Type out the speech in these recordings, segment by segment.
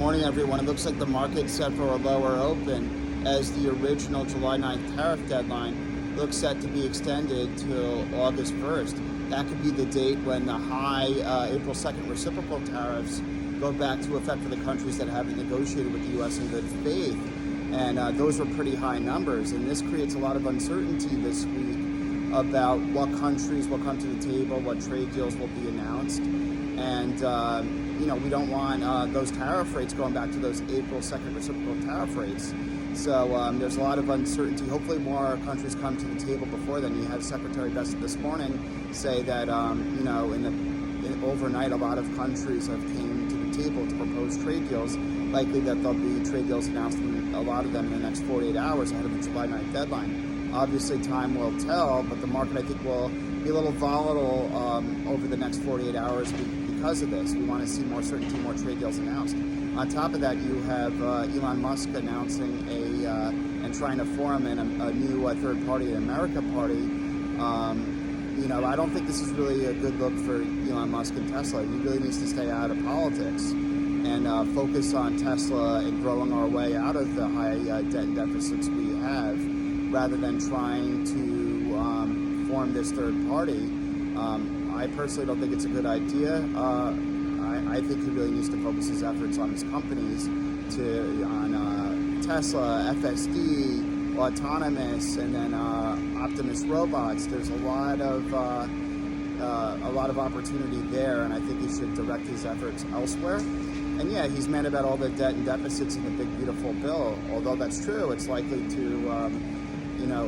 morning, everyone. It looks like the market's set for a lower open as the original July 9th tariff deadline looks set to be extended till August 1st. That could be the date when the high April 2nd reciprocal tariffs go back to effect for the countries that haven't negotiated with the U.S. in good faith. And those were pretty high numbers. And this creates a lot of uncertainty this week about what countries will come to the table, what trade deals will be announced. And, we don't want those tariff rates going back to those April 2nd reciprocal tariff rates. So there's a lot of uncertainty. Hopefully more countries come to the table before then. You had Secretary Bessent this morning say that, overnight a lot of countries have came to the table to propose trade deals. Likely that there'll be trade deals announced, a lot of them in the next 48 hours ahead of the July 9th deadline. Obviously time will tell, but the market I think will be a little volatile over the next 48 hours because of this. We want to see more certainty, more trade deals announced. On top of that, you have Elon Musk announcing and trying to form a new third party, an America party. I don't think this is really a good look for Elon Musk and Tesla. He really needs to stay out of politics and focus on Tesla and growing our way out of the high debt deficits we have, rather than trying to form this third party. I personally don't think it's a good idea. I think he really needs to focus his efforts on his companies, on Tesla, FSD, autonomous, and then Optimus robots. There's a lot of opportunity there, and I think he should direct his efforts elsewhere. And yeah, he's mad about all the debt and deficits in the big beautiful bill. Although that's true, it's likely to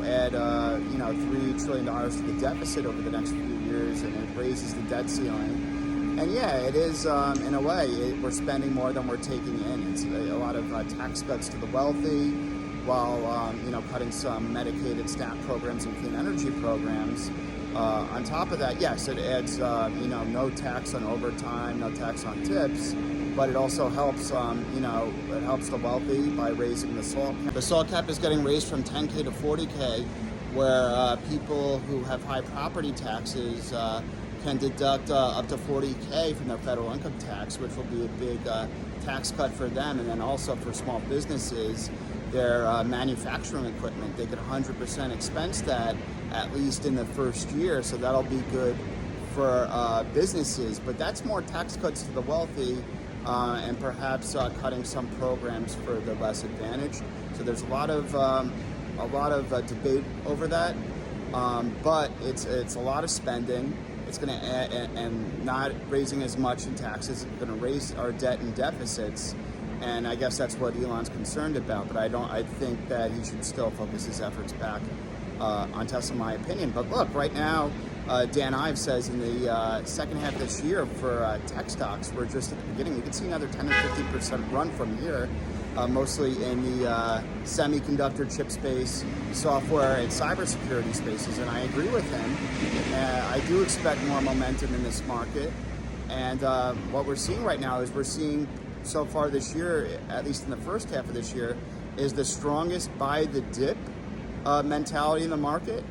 add $3 trillion to the deficit over the next few years, and it raises the debt ceiling. And yeah, it is, in a way, we're spending more than we're taking in. It's a lot of tax cuts to the wealthy, while, cutting some Medicaid and SNAP programs and clean energy programs. On top of that, yes, it adds, no tax on overtime, no tax on tips, but it also helps, it helps the wealthy by raising the SALT cap. The SALT cap is getting raised from 10K to 40K, where people who have high property taxes can deduct up to 40K from their federal income tax, which will be a big tax cut for them. And then also for small businesses, their manufacturing equipment, they could 100% expense that, at least in the first year. So that'll be good for businesses. But that's more tax cuts to the wealthy, and perhaps cutting some programs for the less advantaged. So there's a lot of debate over that, but it's a lot of spending. It's going to add, and not raising as much in taxes. It's going to raise our debt and deficits, and I guess that's what Elon's concerned about. But I think that he should still focus his efforts back on Tesla, in my opinion. But look, right now, Dan Ives says in the second half of this year for tech stocks, we're just at the beginning. We could see another 10 or 15% run from here, mostly in the semiconductor chip space, software, and cybersecurity spaces. And I agree with him. I do expect more momentum in this market. And what we're seeing right now is we're seeing so far this year, at least in the first half of this year, is the strongest buy the dip mentality in the market.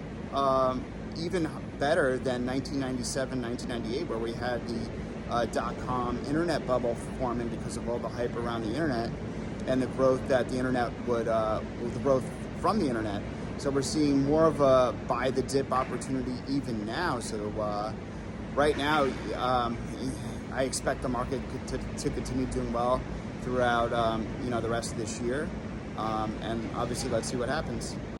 Even better than 1997, 1998, where we had the dot-com internet bubble forming because of all the hype around the internet and the growth that the internet the growth from the internet. So we're seeing more of a buy the dip opportunity even now. So right now, I expect the market to continue doing well throughout the rest of this year. And obviously, let's see what happens.